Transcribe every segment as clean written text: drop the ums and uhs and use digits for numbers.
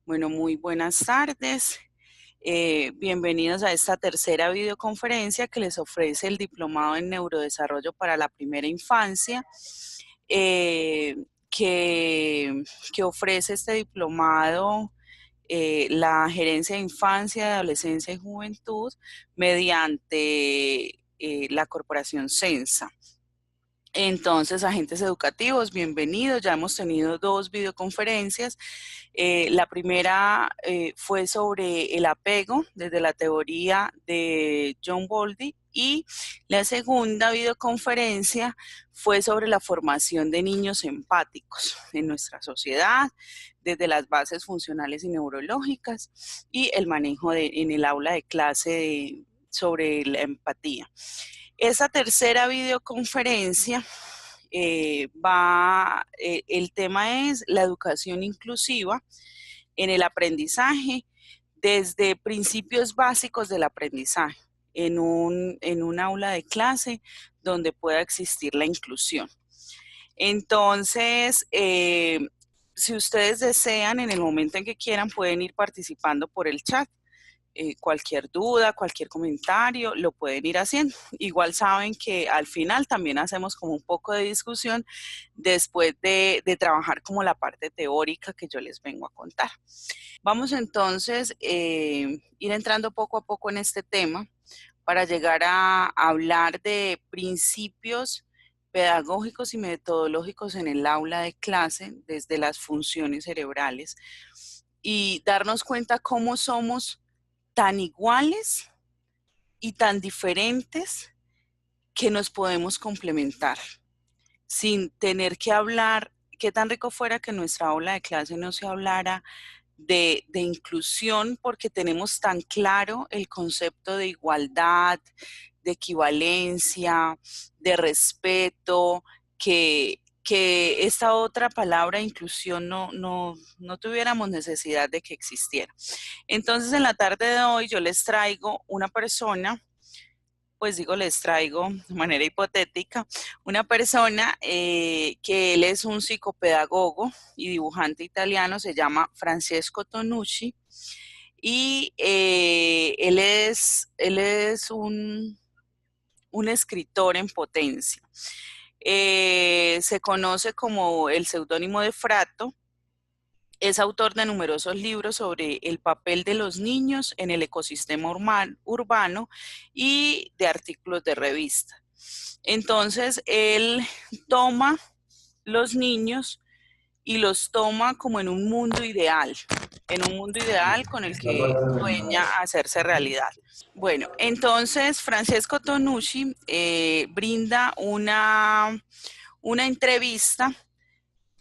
Bueno, muy buenas tardes. Bienvenidos a esta tercera videoconferencia que les ofrece el Diplomado en Neurodesarrollo para la Primera Infancia, eh, que, que ofrece este diplomado la Gerencia de Infancia, Adolescencia y Juventud mediante la Corporación Censa. Entonces, agentes educativos, bienvenidos. Ya hemos tenido dos videoconferencias. La primera fue sobre el apego desde la teoría de John Bowlby y la segunda videoconferencia fue sobre la formación de niños empáticos en nuestra sociedad, desde las bases funcionales y neurológicas y el manejo en el aula de clase sobre la empatía. Esta tercera videoconferencia el tema es la educación inclusiva en el aprendizaje desde principios básicos del aprendizaje en un aula de clase donde pueda existir la inclusión. Entonces, si ustedes desean, en el momento en que quieran, pueden ir participando por el chat. Cualquier duda, cualquier comentario, lo pueden ir haciendo. Igual saben que al final también hacemos como un poco de discusión después de trabajar como la parte teórica que yo les vengo a contar. Vamos entonces ir entrando poco a poco en este tema para llegar a hablar de principios pedagógicos y metodológicos en el aula de clase desde las funciones cerebrales y darnos cuenta cómo somos tan iguales y tan diferentes que nos podemos complementar sin tener que hablar. Qué tan rico fuera que en nuestra aula de clase no se hablara de inclusión, porque tenemos tan claro el concepto de igualdad, de equivalencia, de respeto, que esta otra palabra inclusión no tuviéramos necesidad de que existiera. Entonces, en la tarde de hoy yo les traigo una persona, pues digo, les traigo de manera hipotética, una persona que él es un psicopedagogo y dibujante italiano, se llama Francesco Tonucci, y él es un escritor en potencia. Se conoce como el seudónimo de Frato. Es autor de numerosos libros sobre el papel de los niños en el ecosistema urbano y de artículos de revista. Entonces, él toma los niños y los toma como en un mundo ideal con el que sueña hacerse realidad. Bueno, entonces Francesco Tonucci brinda una entrevista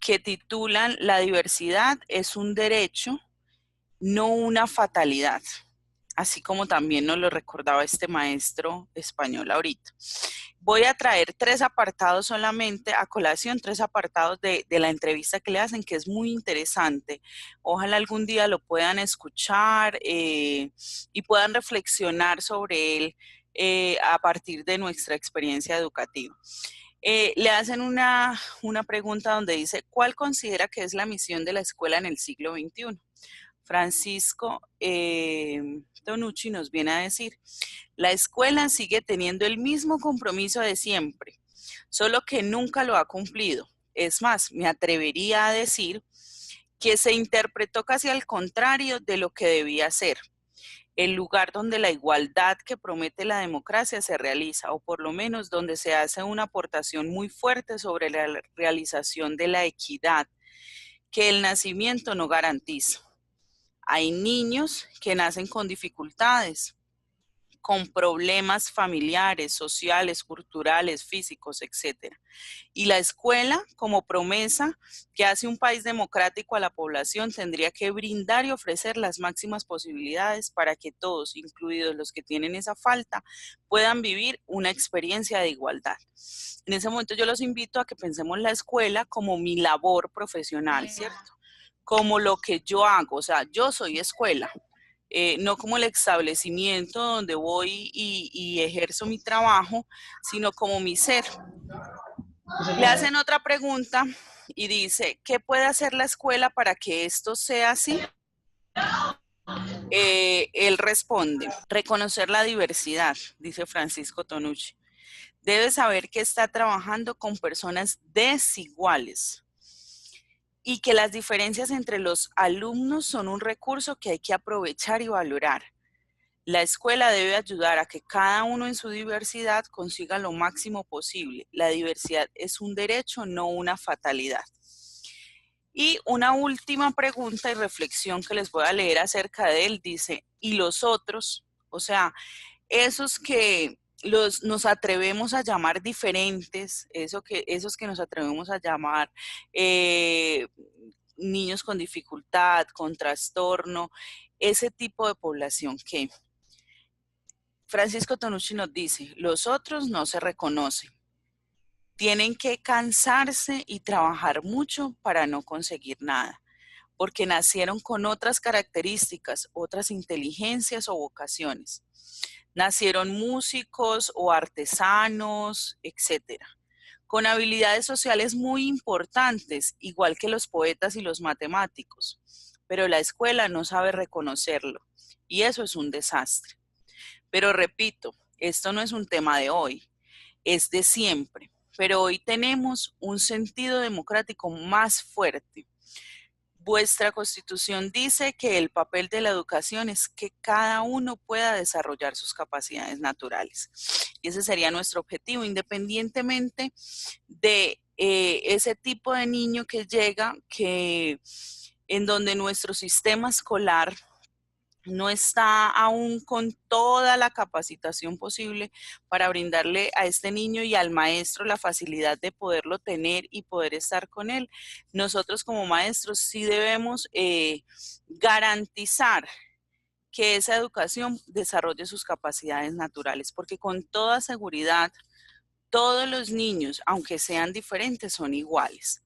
que titulan La diversidad es un derecho, no una fatalidad, así como también nos lo recordaba este maestro español ahorita. Voy a traer tres apartados solamente a colación, tres apartados de la entrevista que le hacen, que es muy interesante. Ojalá algún día lo puedan escuchar y puedan reflexionar sobre él a partir de nuestra experiencia educativa. Le hacen una pregunta donde dice, ¿cuál considera que es la misión de la escuela en el siglo XXI? Francisco Tonucci nos viene a decir, la escuela sigue teniendo el mismo compromiso de siempre, solo que nunca lo ha cumplido. Es más, me atrevería a decir que se interpretó casi al contrario de lo que debía ser. El lugar donde la igualdad que promete la democracia se realiza, o por lo menos donde se hace una aportación muy fuerte sobre la realización de la equidad que el nacimiento no garantiza. Hay niños que nacen con dificultades, con problemas familiares, sociales, culturales, físicos, etcétera. Y la escuela, como promesa que hace un país democrático a la población, tendría que brindar y ofrecer las máximas posibilidades para que todos, incluidos los que tienen esa falta, puedan vivir una experiencia de igualdad. En ese momento yo los invito a que pensemos la escuela como mi labor profesional, ¿cierto? Como lo que yo hago, o sea, yo soy escuela, no como el establecimiento donde voy y ejerzo mi trabajo, sino como mi ser. Le hacen otra pregunta y dice, ¿qué puede hacer la escuela para que esto sea así? Él responde, reconocer la diversidad, dice Francisco Tonucci. Debe saber que está trabajando con personas desiguales y que las diferencias entre los alumnos son un recurso que hay que aprovechar y valorar. La escuela debe ayudar a que cada uno en su diversidad consiga lo máximo posible. La diversidad es un derecho, no una fatalidad. Y una última pregunta y reflexión que les voy a leer acerca de él, dice, ¿y los otros? O sea, esos que nos atrevemos a llamar diferentes, esos que nos atrevemos a llamar niños con dificultad, con trastorno, ese tipo de población que Francisco Tonucci nos dice, los otros no se reconocen. Tienen que cansarse y trabajar mucho para no conseguir nada, porque nacieron con otras características, otras inteligencias o vocaciones. Nacieron músicos o artesanos, etcétera, con habilidades sociales muy importantes, igual que los poetas y los matemáticos, pero la escuela no sabe reconocerlo, y eso es un desastre. Pero repito, esto no es un tema de hoy, es de siempre, pero hoy tenemos un sentido democrático más fuerte. Vuestra Constitución dice que el papel de la educación es que cada uno pueda desarrollar sus capacidades naturales. Y ese sería nuestro objetivo, independientemente de ese tipo de niño que llega, en donde nuestro sistema escolar no está aún con toda la capacitación posible para brindarle a este niño y al maestro la facilidad de poderlo tener y poder estar con él. Nosotros como maestros sí debemos garantizar que esa educación desarrolle sus capacidades naturales, porque con toda seguridad todos los niños, aunque sean diferentes, son iguales.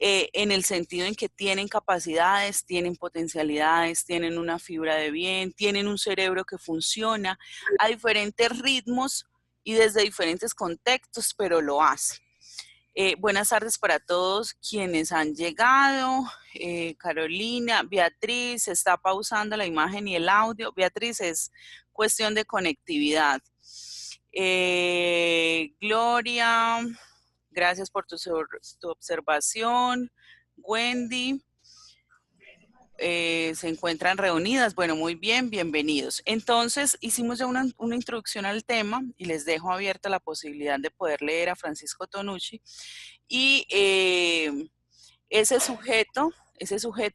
En el sentido en que tienen capacidades, tienen potencialidades, tienen una fibra de bien, tienen un cerebro que funciona a diferentes ritmos y desde diferentes contextos, pero lo hace. Buenas tardes para todos quienes han llegado. Carolina, Beatriz, se está pausando la imagen y el audio. Beatriz, es cuestión de conectividad. Gloria, gracias por tu observación. Wendy, se encuentran reunidas. Bueno, muy bien, bienvenidos. Entonces, hicimos ya una introducción al tema y les dejo abierta la posibilidad de poder leer a Francisco Tonucci. Y ese sujeto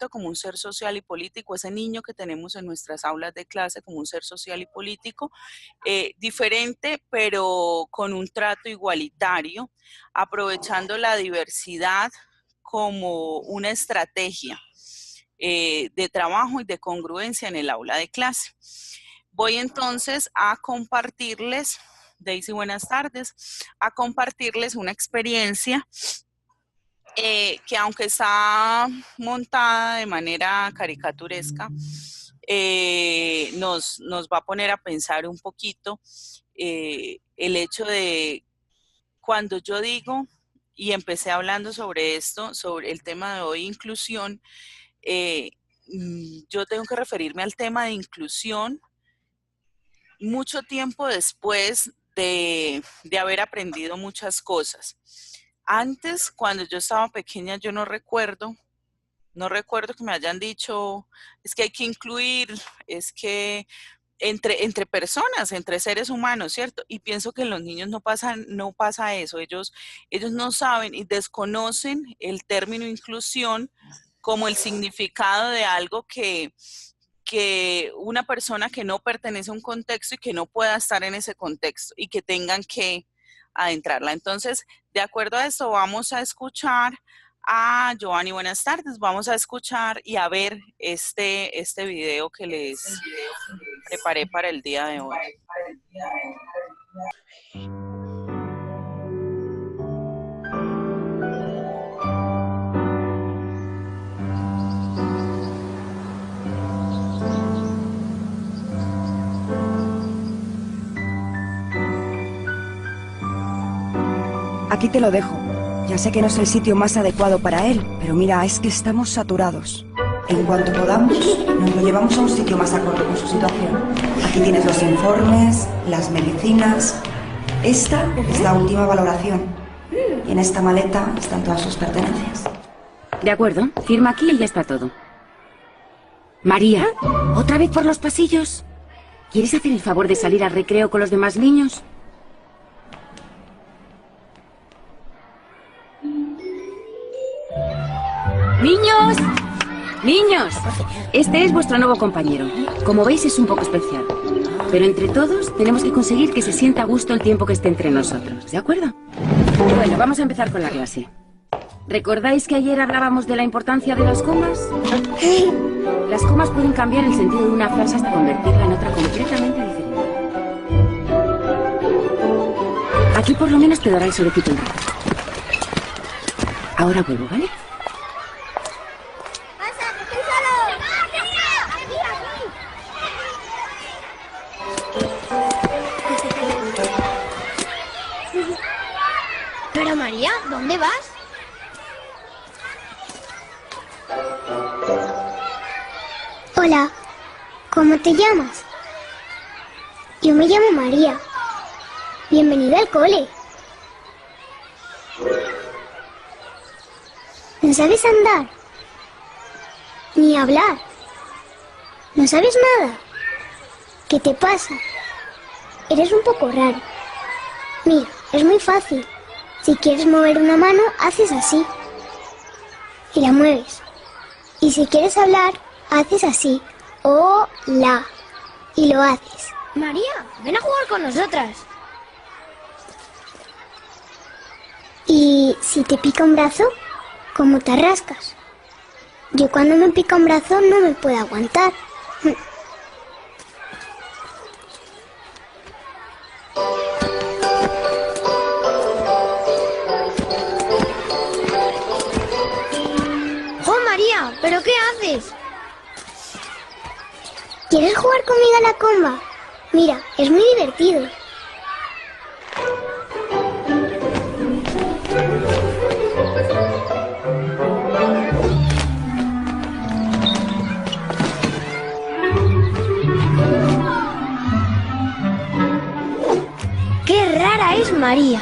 como un ser social y político, ese niño que tenemos en nuestras aulas de clase como un ser social y político, diferente, pero con un trato igualitario, aprovechando la diversidad como una estrategia de trabajo y de congruencia en el aula de clase. Voy entonces a compartirles, Daisy, buenas tardes, a compartirles una experiencia que aunque está montada de manera caricaturesca, nos va a poner a pensar un poquito el hecho de cuando yo digo, y empecé hablando sobre esto, sobre el tema de hoy, inclusión, yo tengo que referirme al tema de inclusión mucho tiempo después de haber aprendido muchas cosas. Antes, cuando yo estaba pequeña, yo no recuerdo que me hayan dicho, es que hay que incluir, es que entre personas, entre seres humanos, ¿cierto? Y pienso que en los niños no pasa eso, ellos no saben y desconocen el término inclusión como el significado de algo que una persona que no pertenece a un contexto y que no pueda estar en ese contexto y que tengan que adentrarla. Entonces, de acuerdo a esto, vamos a escuchar a Giovanni, buenas tardes, vamos a escuchar y a ver este video que les preparé para el día de hoy. Aquí te lo dejo. Ya sé que no es el sitio más adecuado para él, pero mira, es que estamos saturados. En cuanto podamos, nos lo llevamos a un sitio más acorde con su situación. Aquí tienes los informes, las medicinas. Esta es la última valoración. Y en esta maleta están todas sus pertenencias. De acuerdo, firma aquí y ya está todo. María, ¿otra vez por los pasillos? ¿Quieres hacer el favor de salir al recreo con los demás niños? ¡Niños! ¡Niños! Este es vuestro nuevo compañero. Como veis, es un poco especial. Pero entre todos tenemos que conseguir que se sienta a gusto el tiempo que esté entre nosotros, ¿de acuerdo? Bueno, vamos a empezar con la clase. ¿Recordáis que ayer hablábamos de la importancia de las comas? Las comas pueden cambiar el sentido de una frase hasta convertirla en otra completamente diferente. Aquí por lo menos te dará el solecito un rato. Ahora vuelvo, ¿vale? Pero María, ¿dónde vas? Hola, ¿cómo te llamas? Yo me llamo María. Bienvenida al cole. ¿No sabes andar? Ni hablar. ¿No sabes nada? ¿Qué te pasa? Eres un poco raro. Mira, es muy fácil. Si quieres mover una mano, haces así. Y la mueves. Y si quieres hablar, haces así. Hola. Y lo haces. María, ven a jugar con nosotras. Y si te pica un brazo, ¿cómo te rascas? Yo cuando me pica un brazo no me puedo aguantar. ¡Oh, María! ¿Pero qué haces? ¿Quieres jugar conmigo a la comba? Mira, es muy divertido. ¡Qué rara es María!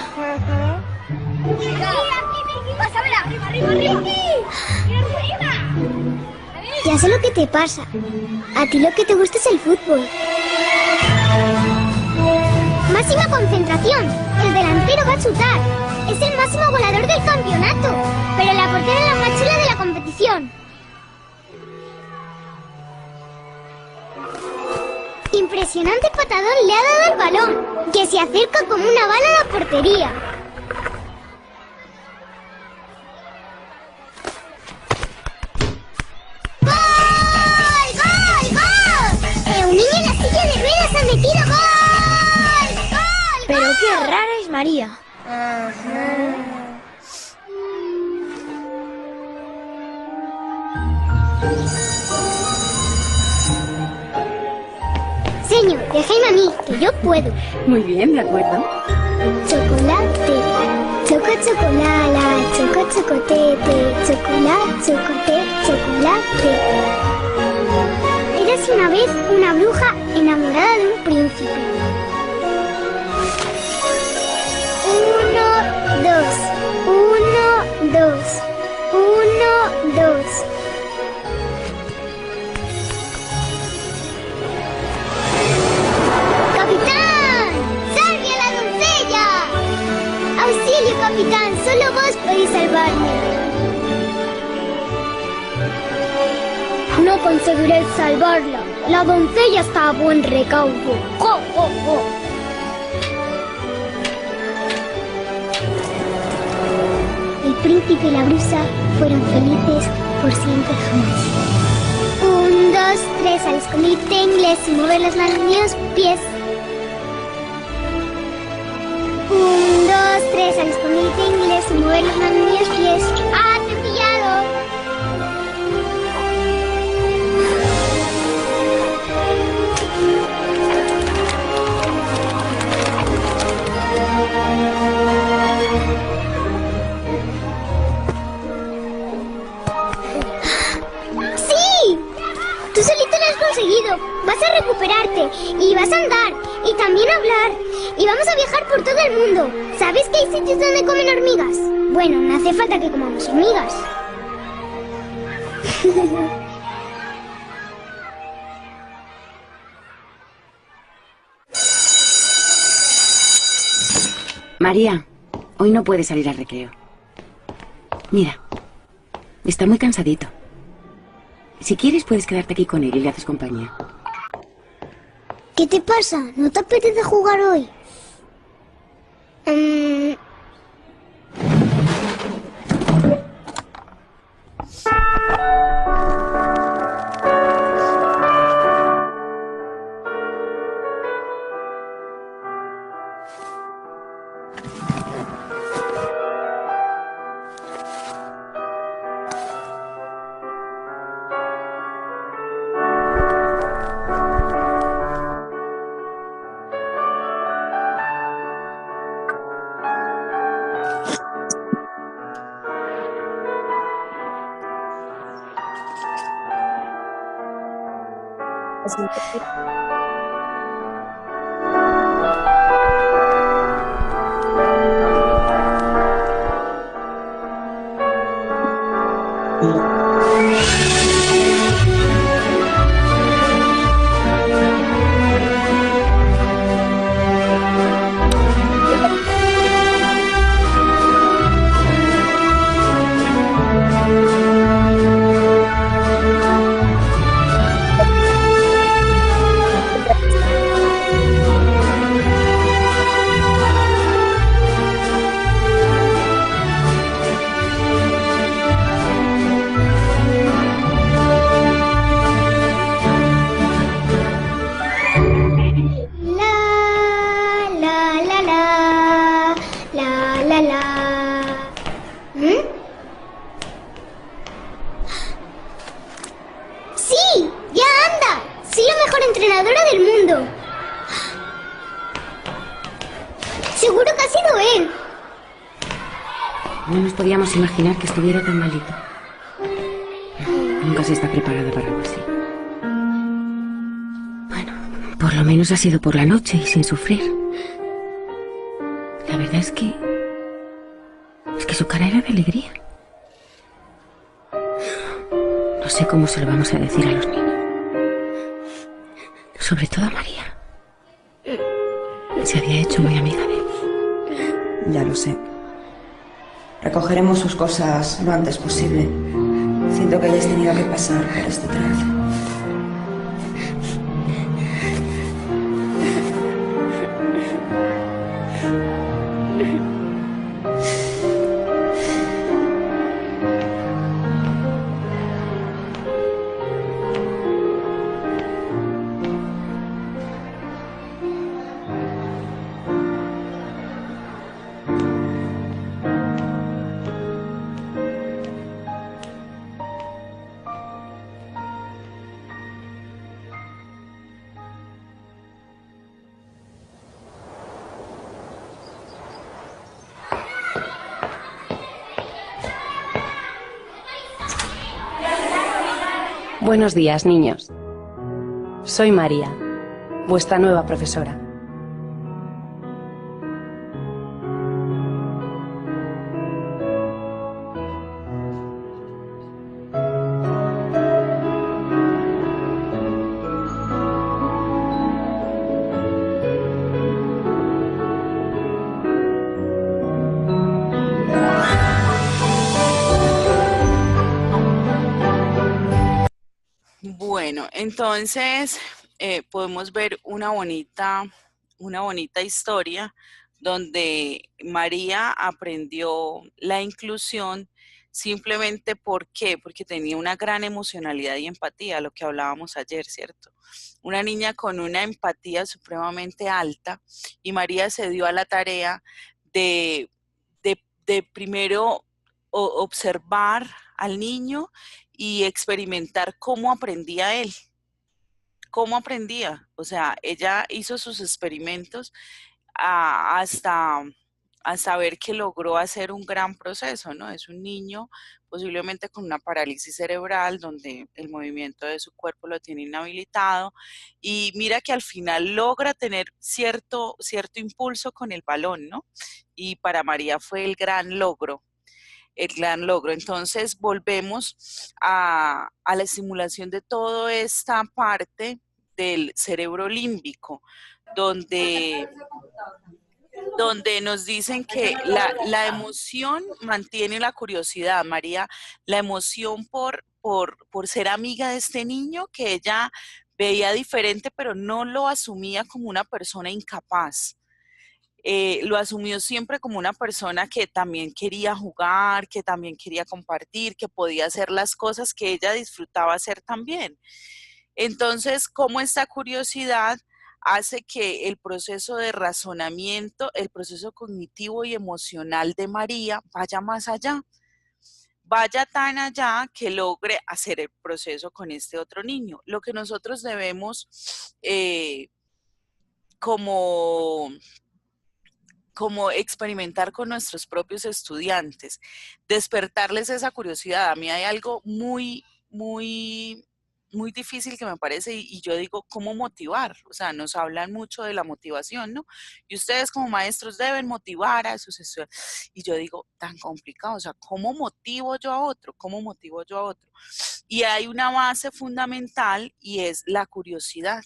¡Vas a ver arriba, arriba, arriba! Ya sé lo que te pasa. A ti lo que te gusta es el fútbol. Máxima concentración. El delantero va a chutar. Es el máximo goleador del campeonato. Pero la portera es la más chula de la competición. Impresionante patadón le ha dado al balón, que se acerca como una bala a la portería. Un niño en la silla de ruedas ha metido gol. ¡Gol! ¡Pero qué rara es María! Señor, déjame a mí, que yo puedo. Muy bien, de acuerdo. Chocolate, choco chocolala, choco chocotete, chocolate, chocote, chocolate. Eras una vez una bruja enamorada de un príncipe. 1, 2, 1, 2, 1, 2. ¡Capitán! ¡Salve a la doncella! ¡Auxilio, capitán! Solo vos podéis salvarme. No conseguiré salvarla. La doncella está a buen recaudo. ¡Jo, jo, jo! El príncipe y la brusa fueron felices por siempre jamás. 1, 2, 3 al escondite inglés y mover las manos ni los pies. 1, 2, 3 al escondite inglés y mover las manos ni los pies. ¡Ah, te he pillado! ¡Sí! solito lo has conseguido. Vas a recuperarte y vas a andar y también hablar y vamos a viajar por todo el mundo. ¿Sabes que hay sitios donde comen hormigas? Bueno, no hace falta que comamos hormigas. María, hoy no puedes salir al recreo. Mira, está muy cansadito. Si quieres puedes quedarte aquí con él y le haces compañía. ¿Qué te pasa? ¿No te apetece jugar hoy? ¡Sí! ¡Ya anda! ¡Soy la mejor entrenadora del mundo! Seguro que ha sido él. No nos podíamos imaginar que estuviera tan malito. Nunca se está preparada para algo así. Bueno, por lo menos ha sido por la noche y sin sufrir. La verdad es que su cara era de alegría. No sé cómo se lo vamos a decir a los niños. Sobre todo a María. Se había hecho muy amiga de él. Ya lo sé. Recogeremos sus cosas lo antes posible. Siento que hayas tenido que pasar por este trance. Buenos días, niños. Soy María, vuestra nueva profesora. Bueno, entonces podemos ver una bonita historia donde María aprendió la inclusión simplemente ¿por qué? Porque tenía una gran emocionalidad y empatía, lo que hablábamos ayer, ¿cierto? Una niña con una empatía supremamente alta y María se dio a la tarea de, de primero observar al niño y experimentar cómo aprendía él, cómo aprendía. O sea, ella hizo sus experimentos hasta a saber que logró hacer un gran proceso, ¿no? Es un niño posiblemente con una parálisis cerebral donde el movimiento de su cuerpo lo tiene inhabilitado y mira que al final logra tener cierto impulso con el balón, ¿no? Y para María fue el gran logro. El gran logro. Entonces volvemos a la estimulación de toda esta parte del cerebro límbico, donde nos dicen que la emoción mantiene la curiosidad, María, la emoción por ser amiga de este niño que ella veía diferente, pero no lo asumía como una persona incapaz. Lo asumió siempre como una persona que también quería jugar, que también quería compartir, que podía hacer las cosas que ella disfrutaba hacer también. Entonces, cómo esta curiosidad hace que el proceso de razonamiento, el proceso cognitivo y emocional de María vaya más allá, vaya tan allá que logre hacer el proceso con este otro niño. Lo que nosotros debemos como experimentar con nuestros propios estudiantes, despertarles esa curiosidad. A mí hay algo muy difícil que me parece y yo digo, ¿cómo motivar? O sea, nos hablan mucho de la motivación, ¿no? Y ustedes como maestros deben motivar a sus estudiantes. Y yo digo, tan complicado, o sea, ¿cómo motivo yo a otro? ¿Cómo motivo yo a otro? Y hay una base fundamental y es la curiosidad.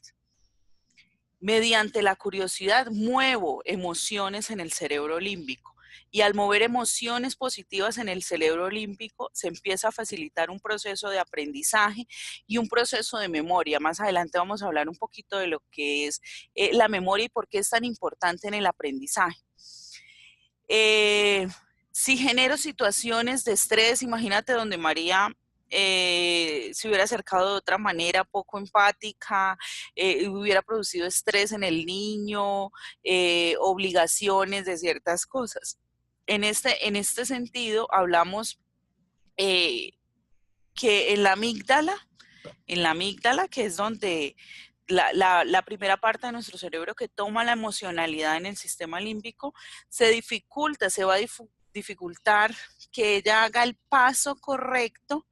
Mediante la curiosidad muevo emociones en el cerebro límbico y al mover emociones positivas en el cerebro límbico se empieza a facilitar un proceso de aprendizaje y un proceso de memoria. Más adelante vamos a hablar un poquito de lo que es la memoria y por qué es tan importante en el aprendizaje. Si genero situaciones de estrés, imagínate donde María se hubiera acercado de otra manera, poco empática, hubiera producido estrés en el niño, obligaciones de ciertas cosas. En este sentido, hablamos que en la amígdala, que es donde la primera parte de nuestro cerebro que toma la emocionalidad en el sistema límbico, se va a dificultar que ella haga el paso correcto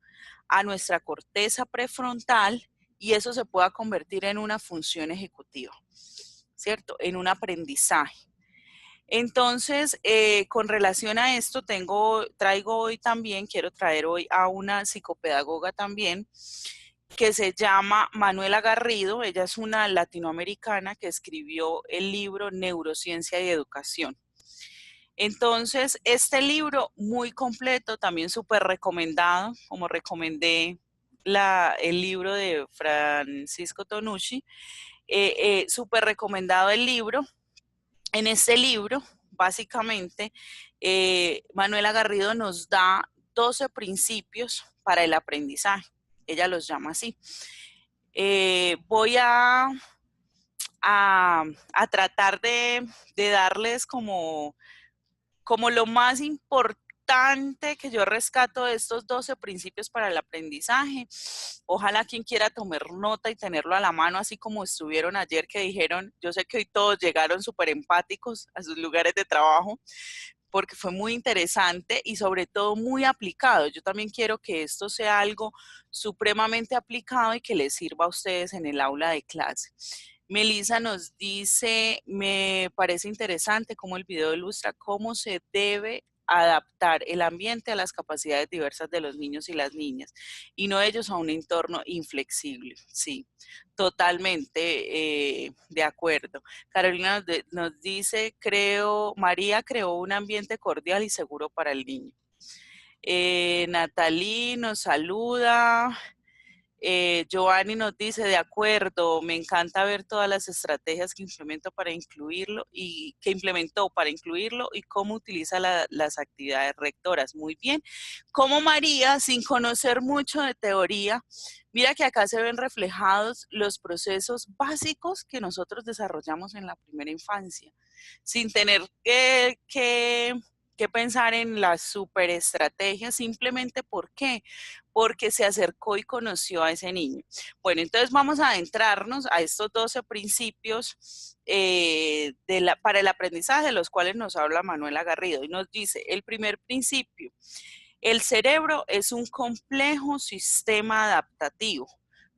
a nuestra corteza prefrontal y eso se pueda convertir en una función ejecutiva, ¿cierto? En un aprendizaje. Entonces, con relación a esto, quiero traer hoy a una psicopedagoga también, que se llama Manuela Garrido. Ella es una latinoamericana que escribió el libro Neurociencia y Educación. Entonces, este libro muy completo, también súper recomendado, como recomendé el libro de Francisco Tonucci, súper recomendado el libro. En este libro, básicamente, Manuela Garrido nos da 12 principios para el aprendizaje. Ella los llama así. Voy a tratar de darles como lo más importante que yo rescato de estos 12 principios para el aprendizaje. Ojalá quien quiera tomar nota y tenerlo a la mano, así como estuvieron ayer que dijeron, yo sé que hoy todos llegaron súper empáticos a sus lugares de trabajo, porque fue muy interesante y sobre todo muy aplicado. Yo también quiero que esto sea algo supremamente aplicado y que les sirva a ustedes en el aula de clase. Melissa nos dice, me parece interesante cómo el video ilustra cómo se debe adaptar el ambiente a las capacidades diversas de los niños y las niñas y no ellos a un entorno inflexible. Sí, totalmente de acuerdo. Carolina nos dice, María creó un ambiente cordial y seguro para el niño. Natalie nos saluda. Giovanni nos dice, de acuerdo, me encanta ver todas las estrategias que implementó para incluirlo y cómo utiliza las actividades rectoras. Muy bien. Como María, sin conocer mucho de teoría, mira que acá se ven reflejados los procesos básicos que nosotros desarrollamos en la primera infancia, sin tener que pensar en las superestrategias, simplemente ¿por qué? porque se acercó y conoció a ese niño. Bueno, entonces vamos a adentrarnos a estos 12 principios para el aprendizaje, de los cuales nos habla Manuela Garrido, y nos dice, el primer principio: el cerebro es un complejo sistema adaptativo.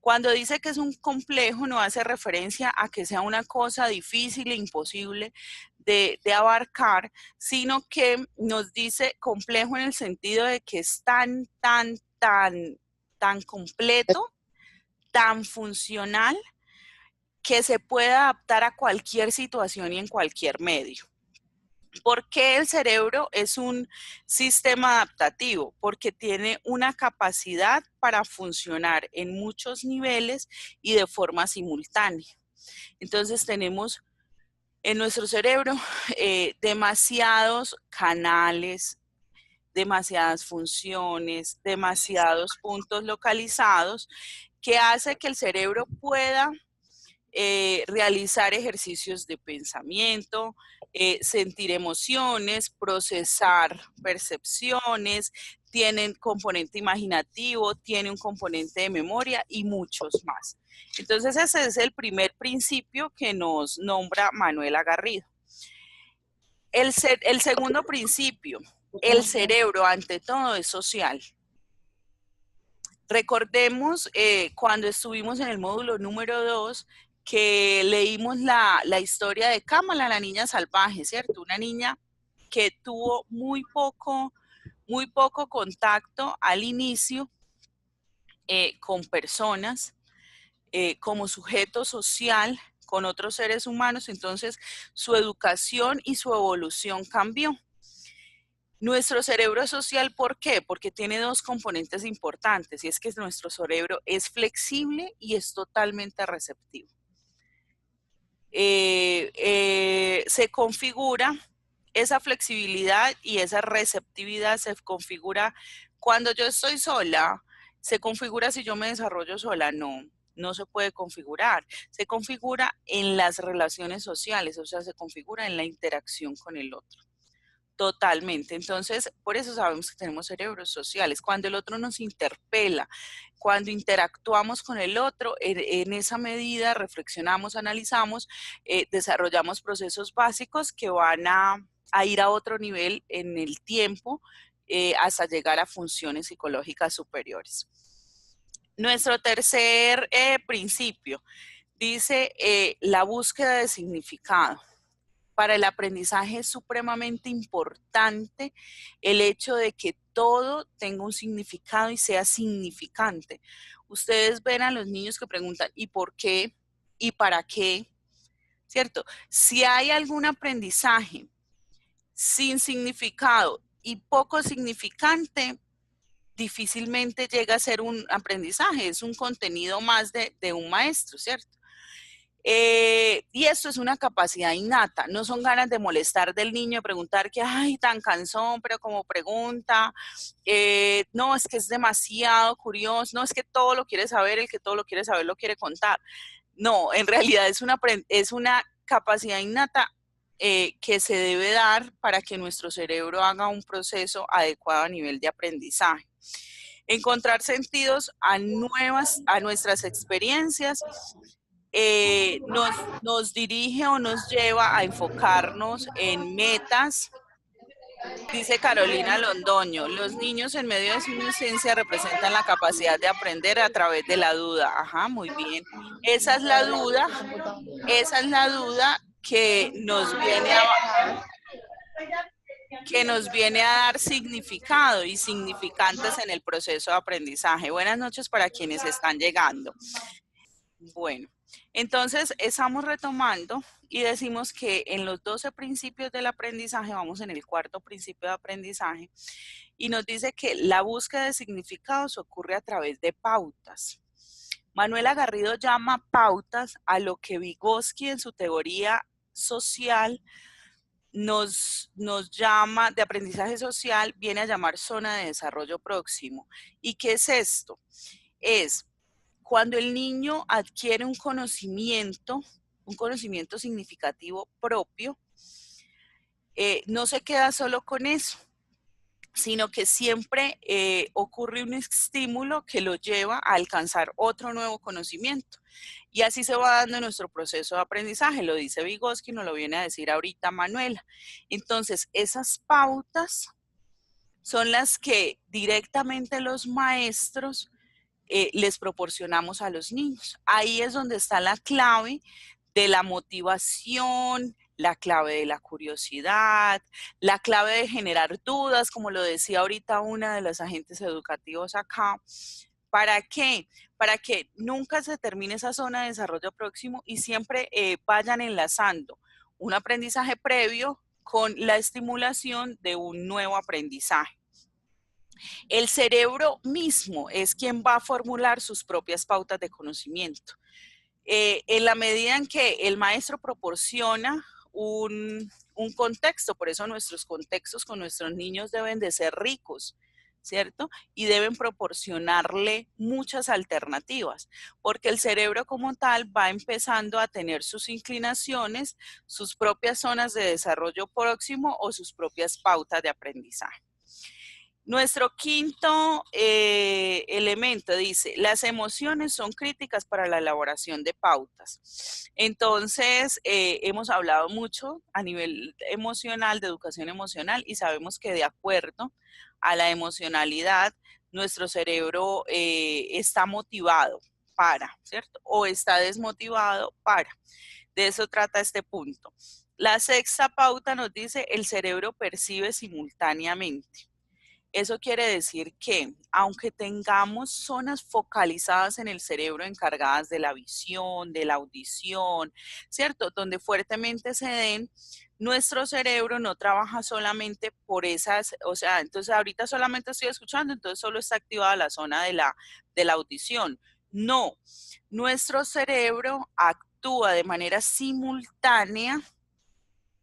Cuando dice que es un complejo, no hace referencia a que sea una cosa difícil e imposible de abarcar, sino que nos dice complejo en el sentido de que es tan completo, tan funcional, que se puede adaptar a cualquier situación y en cualquier medio. ¿Por qué el cerebro es un sistema adaptativo? Porque tiene una capacidad para funcionar en muchos niveles y de forma simultánea. Entonces tenemos en nuestro cerebro demasiados canales, demasiadas funciones, demasiados puntos localizados, que hace que el cerebro pueda realizar ejercicios de pensamiento, sentir emociones, procesar percepciones, tienen componente imaginativo, tiene un componente de memoria y muchos más. Entonces ese es el primer principio que nos nombra Manuela Garrido. El segundo principio: el cerebro ante todo es social. Recordemos cuando estuvimos en el módulo número 2 que leímos la historia de Kamala, la niña salvaje, ¿cierto? Una niña que tuvo muy poco contacto al inicio con personas, como sujeto social, con otros seres humanos. Entonces su educación y su evolución cambió. Nuestro cerebro es social, ¿por qué? Porque tiene dos componentes importantes, y es que nuestro cerebro es flexible y es totalmente receptivo. Se configura esa flexibilidad y esa receptividad, se configura cuando yo estoy sola. Se configura si yo me desarrollo sola. No se puede configurar. Se configura en las relaciones sociales, o sea, se configura en la interacción con el otro. Totalmente. Entonces, por eso sabemos que tenemos cerebros sociales. Cuando el otro nos interpela, cuando interactuamos con el otro, en esa medida reflexionamos, analizamos, desarrollamos procesos básicos que van a ir a otro nivel en el tiempo, hasta llegar a funciones psicológicas superiores. Nuestro tercer principio dice la búsqueda de significado. Para el aprendizaje es supremamente importante el hecho de que todo tenga un significado y sea significante. Ustedes ven a los niños que preguntan ¿y por qué? ¿Y para qué? ¿Cierto? Si hay algún aprendizaje sin significado y poco significante, difícilmente llega a ser un aprendizaje, es un contenido más de un maestro, ¿cierto? Y esto es una capacidad innata, no son ganas de molestar del niño, de preguntar que, ay, tan cansón, pero como pregunta, no, es que es demasiado curioso, no, es que todo lo quiere saber, el que todo lo quiere saber lo quiere contar. No, en realidad es una capacidad innata que se debe dar para que nuestro cerebro haga un proceso adecuado a nivel de aprendizaje. Encontrar sentidos a nuestras experiencias nos dirige o nos lleva a enfocarnos en metas. Dice Carolina Londoño, los niños en medio de su inocencia representan la capacidad de aprender a través de la duda. Ajá, muy bien. Esa es la duda que nos viene a dar significado y significantes en el proceso de aprendizaje. Buenas noches para quienes están llegando. Bueno, entonces estamos retomando y decimos que en los 12 principios del aprendizaje vamos en el cuarto principio de aprendizaje y nos dice que la búsqueda de significados ocurre a través de pautas. Manuela Garrido llama pautas a lo que Vygotsky en su teoría social nos llama, de aprendizaje social, viene a llamar zona de desarrollo próximo. ¿Y qué es esto? Es cuando el niño adquiere un conocimiento significativo propio, no se queda solo con eso. sino que siempre ocurre un estímulo que lo lleva a alcanzar otro nuevo conocimiento. Y así se va dando nuestro proceso de aprendizaje, lo dice Vygotsky, nos lo viene a decir ahorita Manuela. Entonces, esas pautas son las que directamente los maestros les proporcionamos a los niños. Ahí es donde está la clave de la motivación, la clave de la curiosidad, la clave de generar dudas, como lo decía ahorita una de los agentes educativos acá. ¿Para qué? Para que nunca se termine esa zona de desarrollo próximo y siempre vayan enlazando un aprendizaje previo con la estimulación de un nuevo aprendizaje. El cerebro mismo es quien va a formular sus propias pautas de conocimiento. En la medida en que el maestro proporciona un contexto, por eso nuestros contextos con nuestros niños deben de ser ricos, ¿cierto? Y deben proporcionarle muchas alternativas, porque el cerebro como tal va empezando a tener sus inclinaciones, sus propias zonas de desarrollo próximo o sus propias pautas de aprendizaje. Nuestro quinto elemento dice, las emociones son críticas para la elaboración de pautas. Entonces, hemos hablado mucho a nivel emocional, de educación emocional, y sabemos que de acuerdo a la emocionalidad, nuestro cerebro está motivado para, ¿cierto? O está desmotivado para. De eso trata este punto. La sexta pauta nos dice, el cerebro percibe simultáneamente. Eso quiere decir que, aunque tengamos zonas focalizadas en el cerebro encargadas de la visión, de la audición, ¿cierto? Donde fuertemente se den, nuestro cerebro no trabaja solamente por esas, o sea, entonces ahorita solamente estoy escuchando, entonces solo está activada la zona de la audición. No, nuestro cerebro actúa de manera simultánea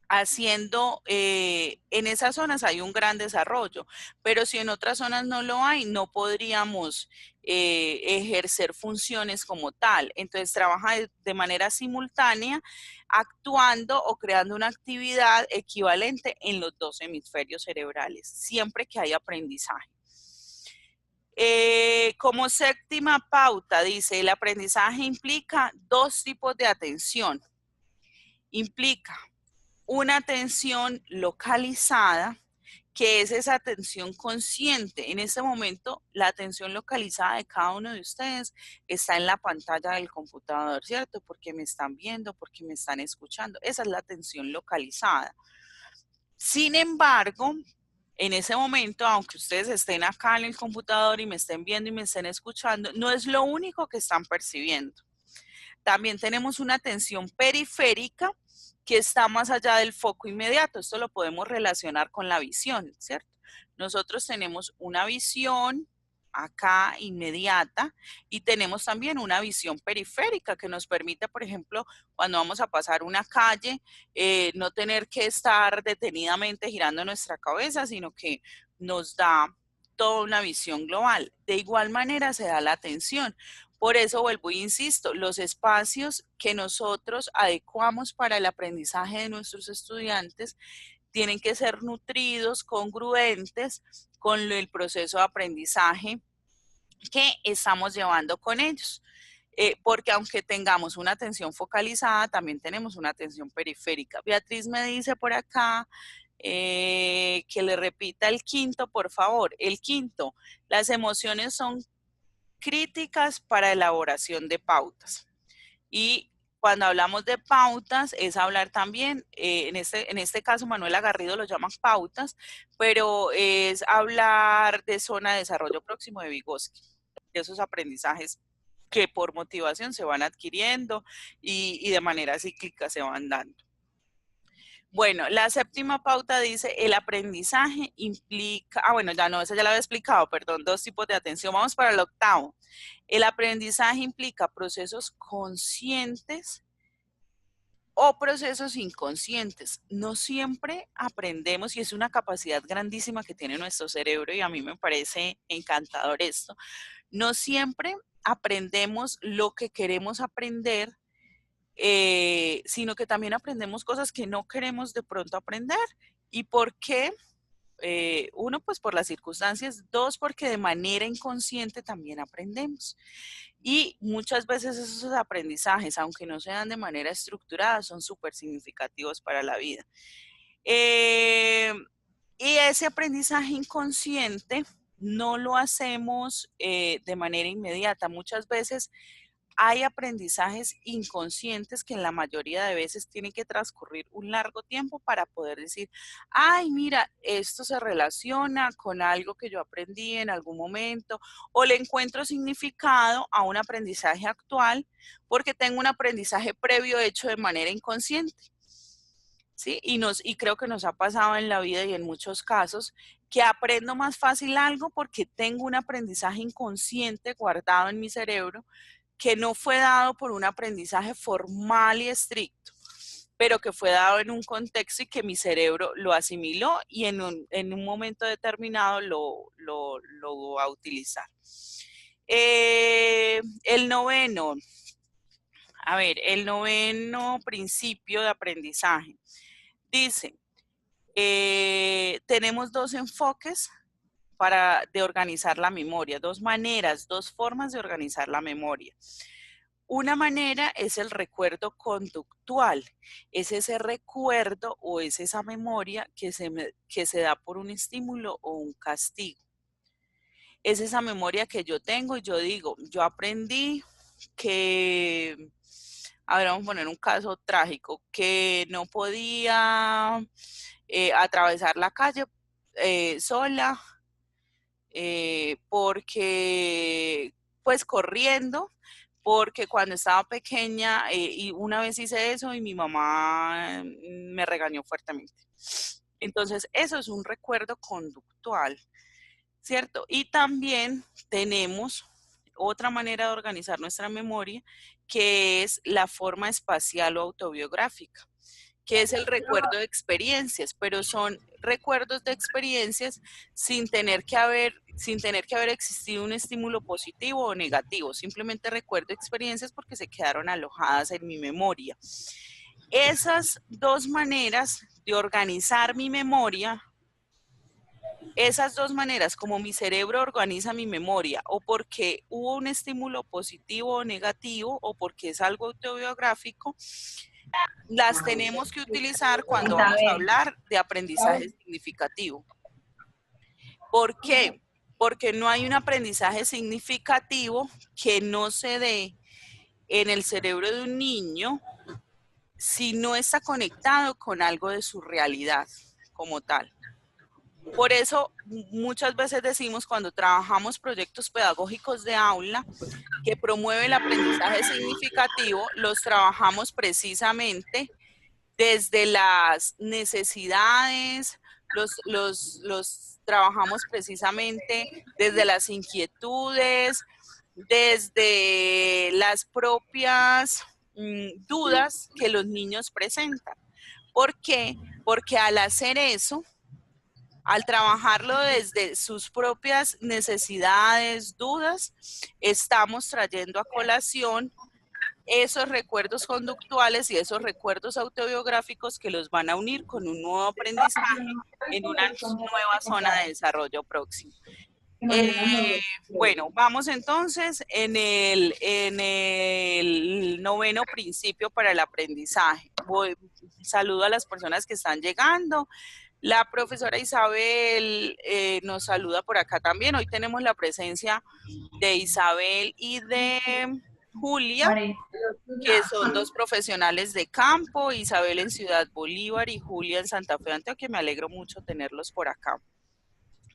haciendo, en esas zonas hay un gran desarrollo, pero si en otras zonas no lo hay, no podríamos ejercer funciones como tal. Entonces trabaja de manera simultánea, actuando o creando una actividad equivalente en los dos hemisferios cerebrales, siempre que haya aprendizaje. Como séptima pauta, dice, el aprendizaje implica dos tipos de atención. Implica una atención localizada, que es esa atención consciente. En este momento, la atención localizada de cada uno de ustedes está en la pantalla del computador, ¿cierto? Porque me están viendo, porque me están escuchando. Esa es la atención localizada. Sin embargo, en ese momento, aunque ustedes estén acá en el computador y me estén viendo y me estén escuchando, no es lo único que están percibiendo. También tenemos una atención periférica que está más allá del foco inmediato. Esto lo podemos relacionar con la visión, ¿cierto? Nosotros tenemos una visión acá inmediata y tenemos también una visión periférica que nos permite, por ejemplo, cuando vamos a pasar una calle, no tener que estar detenidamente girando nuestra cabeza, sino que nos da toda una visión global. De igual manera se da la atención. Por eso vuelvo e insisto, los espacios que nosotros adecuamos para el aprendizaje de nuestros estudiantes tienen que ser nutridos, congruentes con el proceso de aprendizaje que estamos llevando con ellos. Porque aunque tengamos una atención focalizada, también tenemos una atención periférica. Beatriz me dice por acá que le repita el quinto, por favor. El quinto, las emociones son críticas para elaboración de pautas. Y cuando hablamos de pautas es hablar también, en este caso Manuela Garrido lo llaman pautas, pero es hablar de zona de desarrollo próximo de Vygotsky, de esos aprendizajes que por motivación se van adquiriendo y de manera cíclica se van dando. Bueno, la séptima pauta dice, el aprendizaje implica, bueno, ya no, esa ya la había explicado, perdón, dos tipos de atención. Vamos para el octavo. El aprendizaje implica procesos conscientes o procesos inconscientes. No siempre aprendemos y es una capacidad grandísima que tiene nuestro cerebro y a mí me parece encantador esto. No siempre aprendemos lo que queremos aprender, sino que también aprendemos cosas que no queremos de pronto aprender. ¿Y por qué? uno, pues por las circunstancias, dos, porque de manera inconsciente también aprendemos. Y muchas veces esos aprendizajes, aunque no se dan de manera estructurada, son súper significativos para la vida. Y ese aprendizaje inconsciente no lo hacemos de manera inmediata. Muchas veces hay aprendizajes inconscientes que en la mayoría de veces tienen que transcurrir un largo tiempo para poder decir, ay, mira, esto se relaciona con algo que yo aprendí en algún momento, o le encuentro significado a un aprendizaje actual porque tengo un aprendizaje previo hecho de manera inconsciente. ¿Sí? Y creo que nos ha pasado en la vida y en muchos casos que aprendo más fácil algo porque tengo un aprendizaje inconsciente guardado en mi cerebro que no fue dado por un aprendizaje formal y estricto, pero que fue dado en un contexto y que mi cerebro lo asimiló y en un momento determinado lo va a utilizar. El noveno principio de aprendizaje dice, tenemos dos enfoques de organizar la memoria, dos maneras, dos formas de organizar la memoria. Una manera es el recuerdo conductual, es ese recuerdo o es esa memoria que se da por un estímulo o un castigo. Es esa memoria que yo tengo y yo digo, yo aprendí que, a ver, vamos a poner un caso trágico, que no podía atravesar la calle sola, porque, pues corriendo, porque cuando estaba pequeña, y una vez hice eso y mi mamá me regañó fuertemente. Entonces, eso es un recuerdo conductual, ¿cierto? Y también tenemos otra manera de organizar nuestra memoria, que es la forma espacial o autobiográfica, que es el recuerdo de experiencias, pero son recuerdos de experiencias sin tener que haber existido un estímulo positivo o negativo, simplemente recuerdo experiencias porque se quedaron alojadas en mi memoria. Esas dos maneras de organizar mi memoria, esas dos maneras como mi cerebro organiza mi memoria, o porque hubo un estímulo positivo o negativo, o porque es algo autobiográfico, las tenemos que utilizar cuando vamos a hablar de aprendizaje significativo. ¿Por qué? Porque no hay un aprendizaje significativo que no se dé en el cerebro de un niño si no está conectado con algo de su realidad como tal. Por eso muchas veces decimos cuando trabajamos proyectos pedagógicos de aula que promueve el aprendizaje significativo, los trabajamos precisamente desde las necesidades, los trabajamos precisamente desde las inquietudes, desde las propias dudas que los niños presentan. ¿Por qué? Porque al hacer eso, al trabajarlo desde sus propias necesidades, dudas, estamos trayendo a colación esos recuerdos conductuales y esos recuerdos autobiográficos que los van a unir con un nuevo aprendizaje en una nueva zona de desarrollo próximo. Bueno, vamos entonces en el noveno principio para el aprendizaje. Saludo a las personas que están llegando. La profesora Isabel nos saluda por acá también. Hoy tenemos la presencia de Isabel y de Julia, que son dos profesionales de campo, Isabel en Ciudad Bolívar y Julia en Santa Fe, Antioquia. Me alegro mucho tenerlos por acá.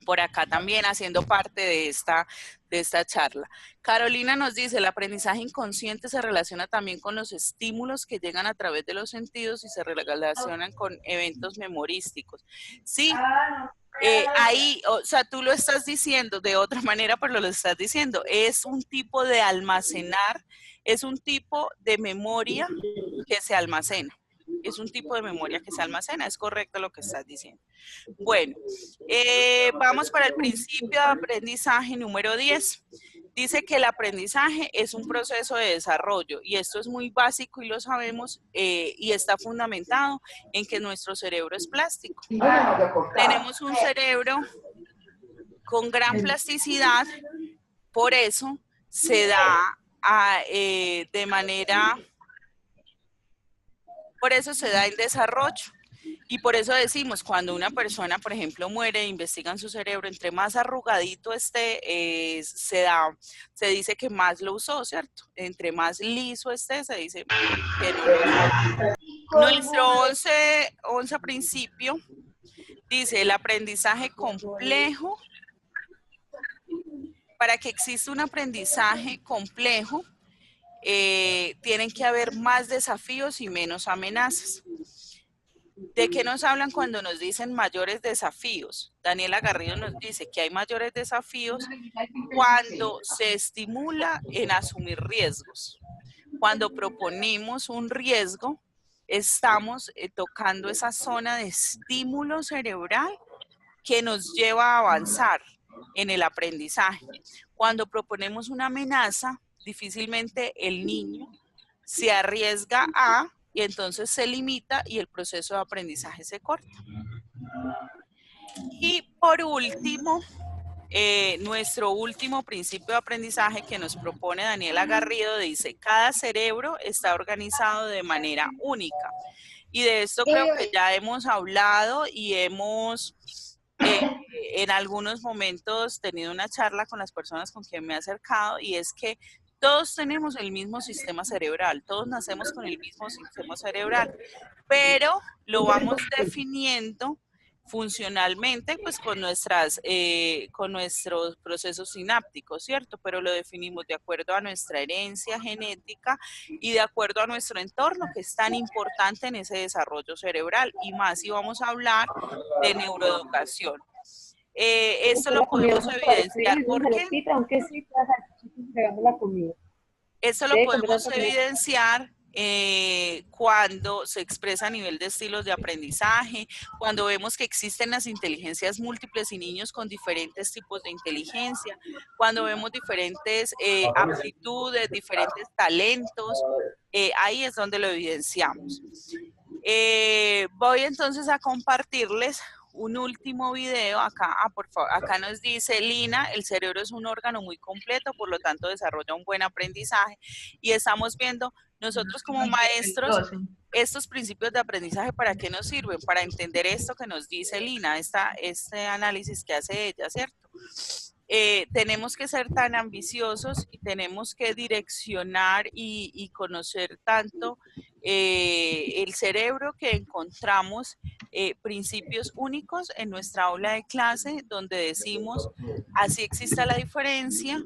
Por acá también haciendo parte de esta charla. Carolina nos dice, el aprendizaje inconsciente se relaciona también con los estímulos que llegan a través de los sentidos y se relacionan con eventos memorísticos. Sí, ahí, o sea, tú lo estás diciendo de otra manera, pero lo estás diciendo. Es un tipo de almacenar, es un tipo de memoria que se almacena. Es un tipo de memoria que se almacena, es correcto lo que estás diciendo. Bueno, vamos para el principio de aprendizaje número 10. Dice que el aprendizaje es un proceso de desarrollo y esto es muy básico y lo sabemos y está fundamentado en que nuestro cerebro es plástico. Tenemos un cerebro con gran plasticidad, por eso se da de manera, por eso se da en desarrollo. Y por eso decimos, cuando una persona, por ejemplo, muere, investigan su cerebro, entre más arrugadito esté, se dice que más lo usó, ¿cierto? Entre más liso esté, se dice que no lo usó. Nuestro 11 principio dice el aprendizaje complejo. Para que exista un aprendizaje complejo, tienen que haber más desafíos y menos amenazas. ¿De qué nos hablan cuando nos dicen mayores desafíos? Daniela Garrido nos dice que hay mayores desafíos cuando se estimula en asumir riesgos. Cuando proponemos un riesgo, estamos tocando esa zona de estímulo cerebral que nos lleva a avanzar en el aprendizaje. Cuando proponemos una amenaza, difícilmente el niño se arriesga y entonces se limita y el proceso de aprendizaje se corta. Y por último, nuestro último principio de aprendizaje que nos propone Daniela Garrido dice, cada cerebro está organizado de manera única. Y de esto creo que ya hemos hablado y hemos en algunos momentos tenido una charla con las personas con quien me he acercado y es que todos tenemos el mismo sistema cerebral, todos nacemos con el mismo sistema cerebral, pero lo vamos definiendo funcionalmente pues con nuestros procesos sinápticos, ¿cierto? Pero lo definimos de acuerdo a nuestra herencia genética y de acuerdo a nuestro entorno, que es tan importante en ese desarrollo cerebral, y más si vamos a hablar de neuroeducación. Esto lo podemos evidenciar porque esto lo podemos evidenciar cuando se expresa a nivel de estilos de aprendizaje, cuando vemos que existen las inteligencias múltiples y niños con diferentes tipos de inteligencia, cuando vemos diferentes aptitudes, diferentes talentos, ahí es donde lo evidenciamos. Voy entonces a compartirles un último video acá, por favor, acá nos dice Lina, el cerebro es un órgano muy completo, por lo tanto desarrolla un buen aprendizaje y estamos viendo nosotros como maestros estos principios de aprendizaje, ¿para qué nos sirven? Para entender esto que nos dice Lina, este análisis que hace ella, ¿cierto? Tenemos que ser tan ambiciosos y tenemos que direccionar y conocer tanto el cerebro que encontramos principios únicos en nuestra aula de clase donde decimos, así exista la diferencia,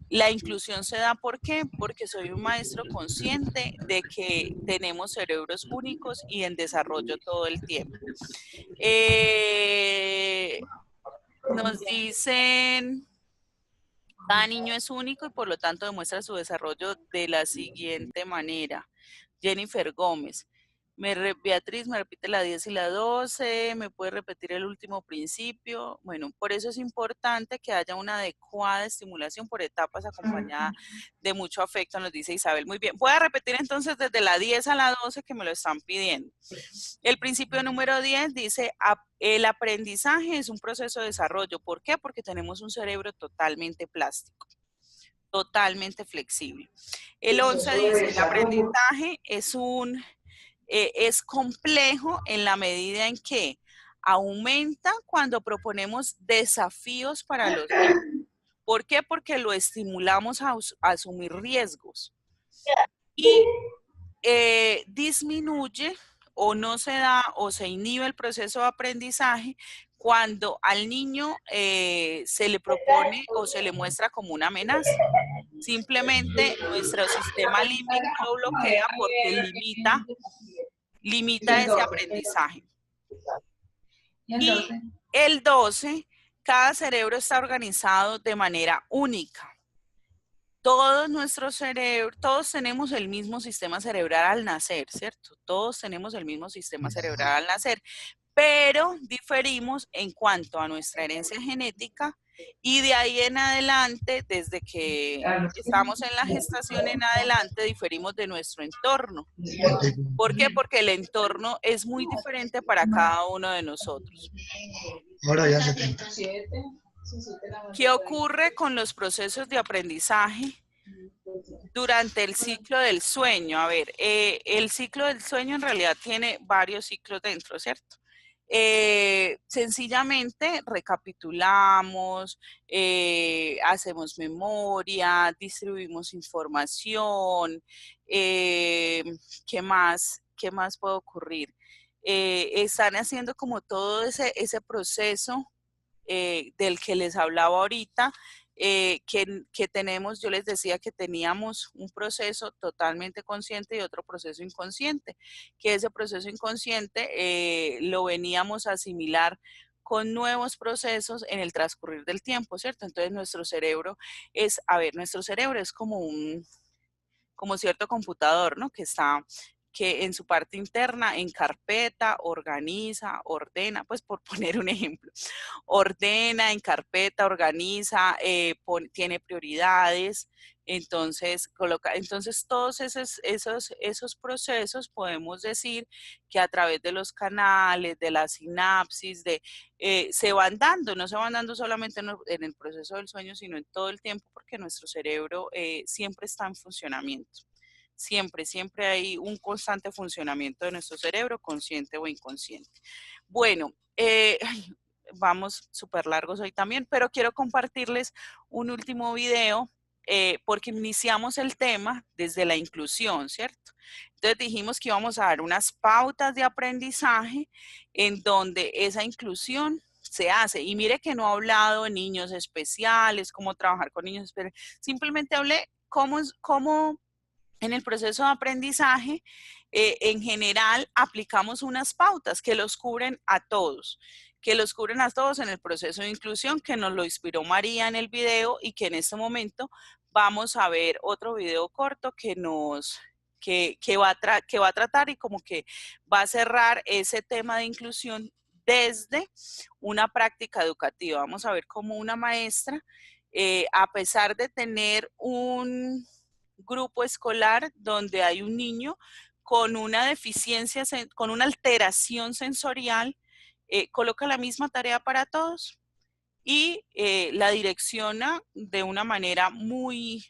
la inclusión se da, ¿por qué? Porque soy un maestro consciente de que tenemos cerebros únicos y en desarrollo todo el tiempo. Nos dicen, cada niño es único y por lo tanto demuestra su desarrollo de la siguiente manera. Jennifer Gómez. Beatriz, me repite la 10 y la 12, me puede repetir el último principio. Bueno, por eso es importante que haya una adecuada estimulación por etapas acompañada de mucho afecto, nos dice Isabel. Muy bien, voy a repetir entonces desde la 10 a la 12 que me lo están pidiendo. El principio número 10 dice, el aprendizaje es un proceso de desarrollo. ¿Por qué? Porque tenemos un cerebro totalmente plástico, totalmente flexible. El 11 dice, el aprendizaje es complejo en la medida en que aumenta cuando proponemos desafíos para los niños. ¿Por qué? Porque lo estimulamos a asumir riesgos. Y disminuye o no se da o se inhibe el proceso de aprendizaje cuando al niño se le propone o se le muestra como una amenaza. Simplemente nuestro sistema límbico lo bloquea porque limita ese aprendizaje. Y el 12, cada cerebro está organizado de manera única. Todos nuestros cerebros, todos tenemos el mismo sistema cerebral al nacer, ¿cierto? Todos tenemos el mismo sistema cerebral al nacer, pero diferimos en cuanto a nuestra herencia genética y de ahí en adelante, desde que estamos en la gestación en adelante, diferimos de nuestro entorno. ¿Por qué? Porque el entorno es muy diferente para cada uno de nosotros. Ahora ya 70. ¿Qué ocurre con los procesos de aprendizaje durante el ciclo del sueño? A ver, el ciclo del sueño en realidad tiene varios ciclos dentro, ¿cierto? Sencillamente recapitulamos, hacemos memoria, distribuimos información, ¿qué más puede ocurrir? Están haciendo como todo ese proceso del que les hablaba ahorita, que tenemos, yo les decía que teníamos un proceso totalmente consciente y otro proceso inconsciente, que ese proceso inconsciente lo veníamos a asimilar con nuevos procesos en el transcurrir del tiempo, ¿cierto? Entonces nuestro cerebro es como cierto computador, ¿no? Que en su parte interna, en carpeta, organiza, ordena, pues por poner un ejemplo, ordena, en carpeta, organiza, tiene prioridades, entonces todos esos procesos podemos decir que a través de los canales, de la sinapsis, se van dando, no se van dando solamente en el proceso del sueño, sino en todo el tiempo, porque nuestro cerebro siempre está en funcionamiento. Siempre hay un constante funcionamiento de nuestro cerebro, consciente o inconsciente. Bueno, vamos súper largos hoy también, pero quiero compartirles un último video porque iniciamos el tema desde la inclusión, ¿cierto? Entonces dijimos que íbamos a dar unas pautas de aprendizaje en donde esa inclusión se hace. Y mire que no he hablado de niños especiales, cómo trabajar con niños especiales, simplemente hablé cómo en el proceso de aprendizaje, en general, aplicamos unas pautas que los cubren a todos en el proceso de inclusión, que nos lo inspiró María en el video y que en este momento vamos a ver otro video corto que va a tratar y como que va a cerrar ese tema de inclusión desde una práctica educativa. Vamos a ver cómo una maestra, a pesar de tener un grupo escolar donde hay un niño con una deficiencia, con una alteración sensorial, coloca la misma tarea para todos y la direcciona de una manera muy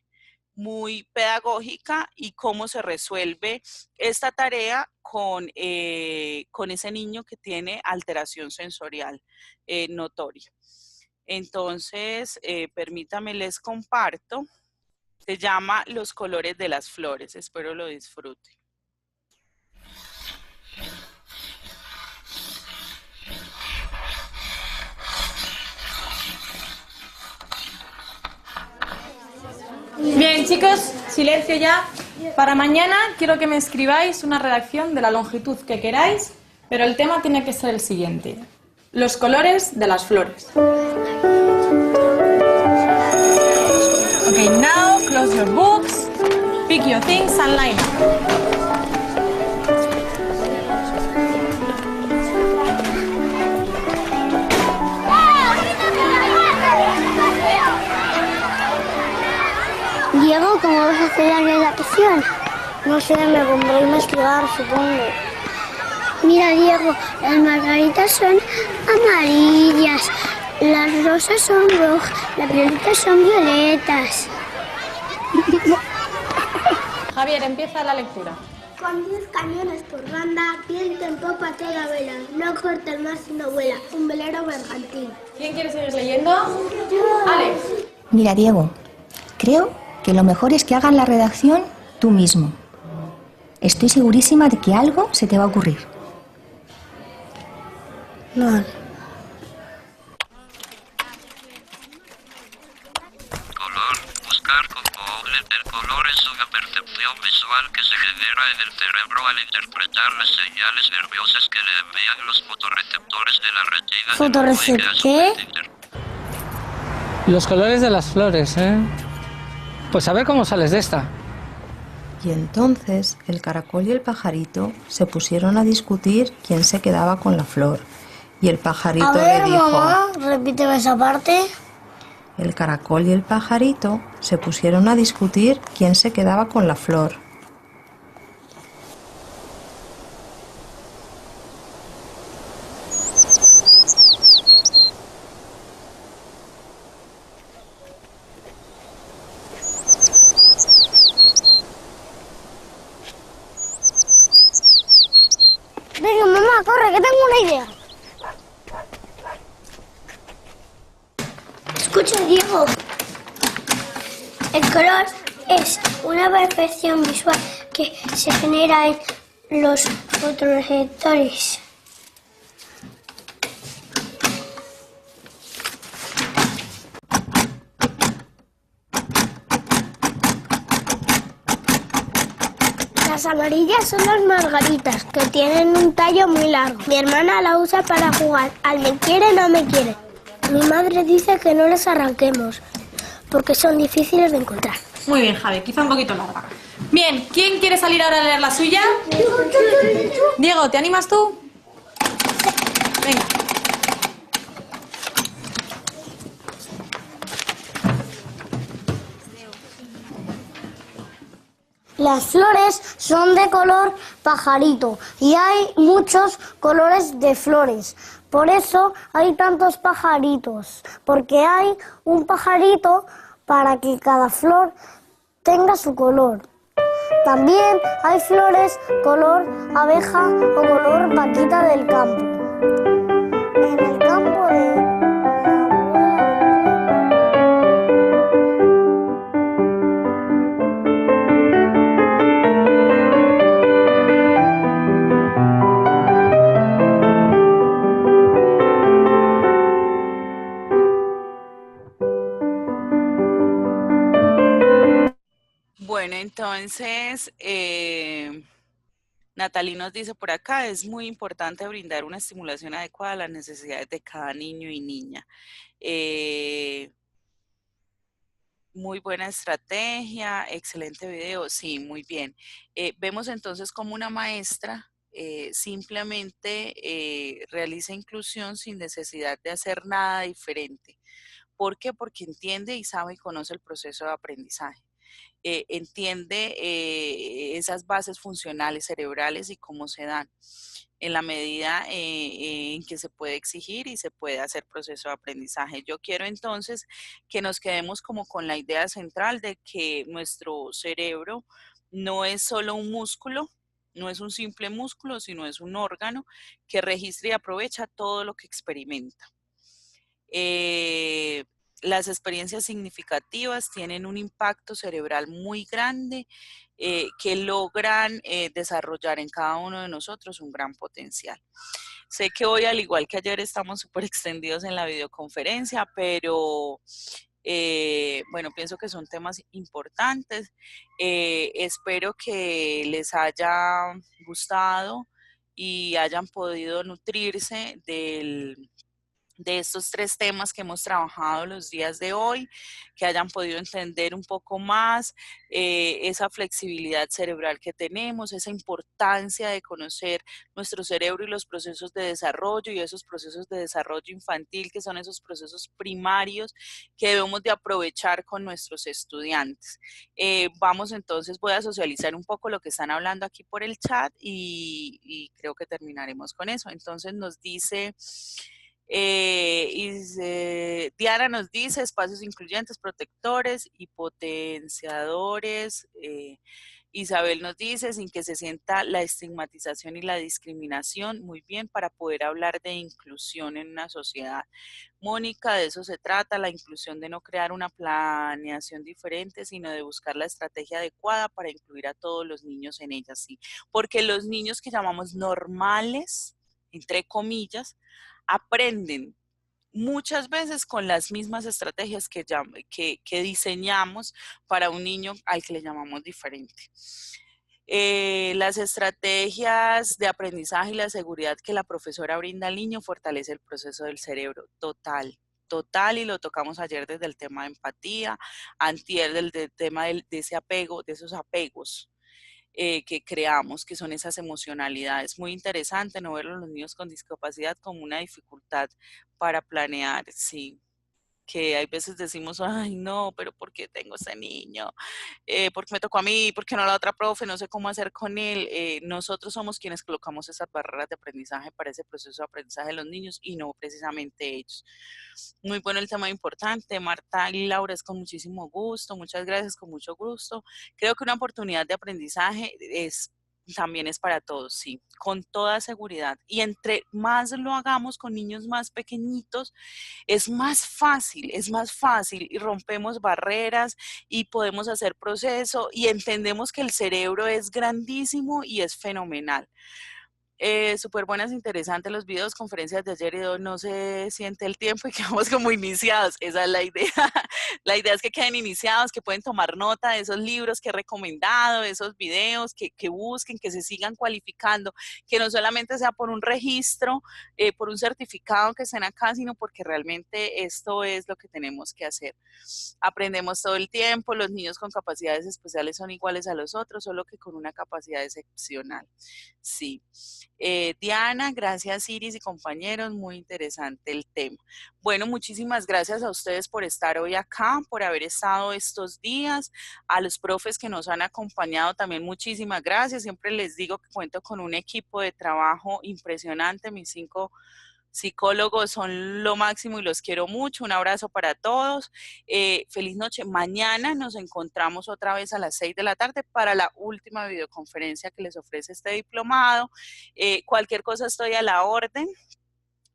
pedagógica y cómo se resuelve esta tarea con ese niño que tiene alteración sensorial notoria. Entonces, permítame, les comparto. Se llama Los colores de las flores. Espero lo disfruten. Bien, chicos, silencio ya. Para mañana quiero que me escribáis una redacción de la longitud que queráis, pero el tema tiene que ser el siguiente: los colores de las flores. Okay, now close your books, pick your things and line up. Diego, ¿cómo vas a hacer la redacción? No sé, me pondré a investigar, supongo. Mira, Diego, las margaritas son amarillas, las rosas son rojas, las violetas son violetas. Javier, empieza la lectura. Con 10 cañones por banda, viento en popa a toda vela, no corta el mar sino vuela, un velero bergantín. ¿Quién quiere seguir leyendo? Alex. Mira, Diego, creo que lo mejor es que hagan la redacción tú mismo. Estoy segurísima de que algo se te va a ocurrir. Vale. Buscar componentes. El color es una percepción visual que se genera en el cerebro al interpretar las señales nerviosas que le envían los fotorreceptores de la retina. ¿Fotorreceptor? Los colores de las flores, ¿eh? Pues a ver cómo sales de esta. Y entonces el caracol y el pajarito se pusieron a discutir quién se quedaba con la flor. Y el pajarito A ver, le dijo... mamá, repíteme esa parte. El caracol y el pajarito se pusieron a discutir quién se quedaba con la flor. Venga, mamá, corre, que tengo una idea. Escucha, Diego. El color es una percepción visual que se genera en los fotorreceptores. Las amarillas son las margaritas, que tienen un tallo muy largo. Mi hermana la usa para jugar al me quiere, no me quiere. Mi madre dice que no las arranquemos, porque son difíciles de encontrar. Muy bien, Javi, quizá un poquito larga. Bien, ¿quién quiere salir ahora a leer la suya? Diego, ¿te animas tú? Venga. Las flores son de color pajarito y hay muchos colores de flores. Por eso hay tantos pajaritos, porque hay un pajarito para que cada flor tenga su color. También hay flores color abeja o color vaquita del campo. En el campo de... Bueno, entonces, Natalie nos dice por acá, es muy importante brindar una estimulación adecuada a las necesidades de cada niño y niña. Muy buena estrategia, excelente video, sí, muy bien. Vemos entonces como una maestra simplemente realiza inclusión sin necesidad de hacer nada diferente. ¿Por qué? Porque entiende y sabe y conoce el proceso de aprendizaje. Entiende esas bases funcionales cerebrales y cómo se dan en la medida en que se puede exigir y se puede hacer proceso de aprendizaje. Yo quiero entonces que nos quedemos como con la idea central de que nuestro cerebro no es solo un músculo, no es un simple músculo, sino es un órgano que registra y aprovecha todo lo que experimenta. Las experiencias significativas tienen un impacto cerebral muy grande que logran desarrollar en cada uno de nosotros un gran potencial. Sé que hoy, al igual que ayer, estamos súper extendidos en la videoconferencia, pero bueno, pienso que son temas importantes. Espero que les haya gustado y hayan podido nutrirse de estos 3 temas que hemos trabajado los días de hoy, que hayan podido entender un poco más esa flexibilidad cerebral que tenemos, esa importancia de conocer nuestro cerebro y los procesos de desarrollo y esos procesos de desarrollo infantil, que son esos procesos primarios que debemos de aprovechar con nuestros estudiantes. Vamos entonces, voy a socializar un poco lo que están hablando aquí por el chat y creo que terminaremos con eso. Entonces nos dice... Diana nos dice espacios incluyentes, protectores y potenciadores. Isabel nos dice sin que se sienta la estigmatización y la discriminación. Muy bien, para poder hablar de inclusión en una sociedad. Mónica, de eso se trata, la inclusión, de no crear una planeación diferente, sino de buscar la estrategia adecuada para incluir a todos los niños en ella, sí. Porque los niños que llamamos normales, entre comillas, aprenden muchas veces con las mismas estrategias que diseñamos para un niño al que le llamamos diferente. Las estrategias de aprendizaje y la seguridad que la profesora brinda al niño fortalece el proceso del cerebro total, y lo tocamos ayer desde el tema de empatía, antier del tema de ese apego, de esos apegos que creamos, que son esas emocionalidades. Muy interesante no ver a los niños con discapacidad como una dificultad para planear, sí. Que hay veces decimos, ay, no, pero ¿por qué tengo ese niño? ¿Por qué me tocó a mí? ¿Por qué no a la otra profe? No sé cómo hacer con él. Nosotros somos quienes colocamos esas barreras de aprendizaje para ese proceso de aprendizaje de los niños y no precisamente ellos. Muy bueno el tema importante, Marta y Laura, es con muchísimo gusto, muchas gracias, con mucho gusto. Creo que una oportunidad de aprendizaje también es para todos, sí, con toda seguridad. Y entre más lo hagamos con niños más pequeñitos, es más fácil y rompemos barreras y podemos hacer proceso y entendemos que el cerebro es grandísimo y es fenomenal. Súper buenas, interesantes los videos, conferencias de ayer y de hoy, no se siente el tiempo y quedamos como iniciados, esa es la idea. La idea es que queden iniciados, que pueden tomar nota de esos libros que he recomendado, de esos videos, que busquen, que se sigan cualificando, que no solamente sea por un registro, por un certificado que estén acá, sino porque realmente esto es lo que tenemos que hacer. Aprendemos todo el tiempo, los niños con capacidades especiales son iguales a los otros, solo que con una capacidad excepcional. Sí. Diana, gracias Iris y compañeros, muy interesante el tema. Bueno, muchísimas gracias a ustedes por estar hoy acá, por haber estado estos días, a los profes que nos han acompañado también muchísimas gracias. Siempre les digo que cuento con un equipo de trabajo impresionante, mis 5 psicólogos son lo máximo y los quiero mucho. Un abrazo para todos. Feliz noche. Mañana nos encontramos otra vez a las 6 de la tarde para la última videoconferencia que les ofrece este diplomado. Cualquier cosa estoy a la orden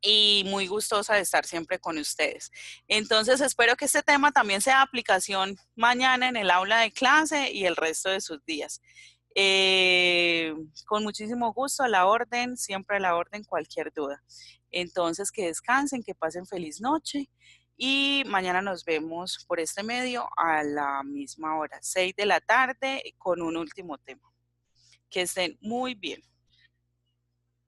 y muy gustosa de estar siempre con ustedes. Entonces espero que este tema también sea aplicación mañana en el aula de clase y el resto de sus días. Con muchísimo gusto, a la orden, siempre a la orden, cualquier duda. Entonces, que descansen, que pasen feliz noche y mañana nos vemos por este medio a la misma hora, 6 de la tarde, con un último tema. Que estén muy bien.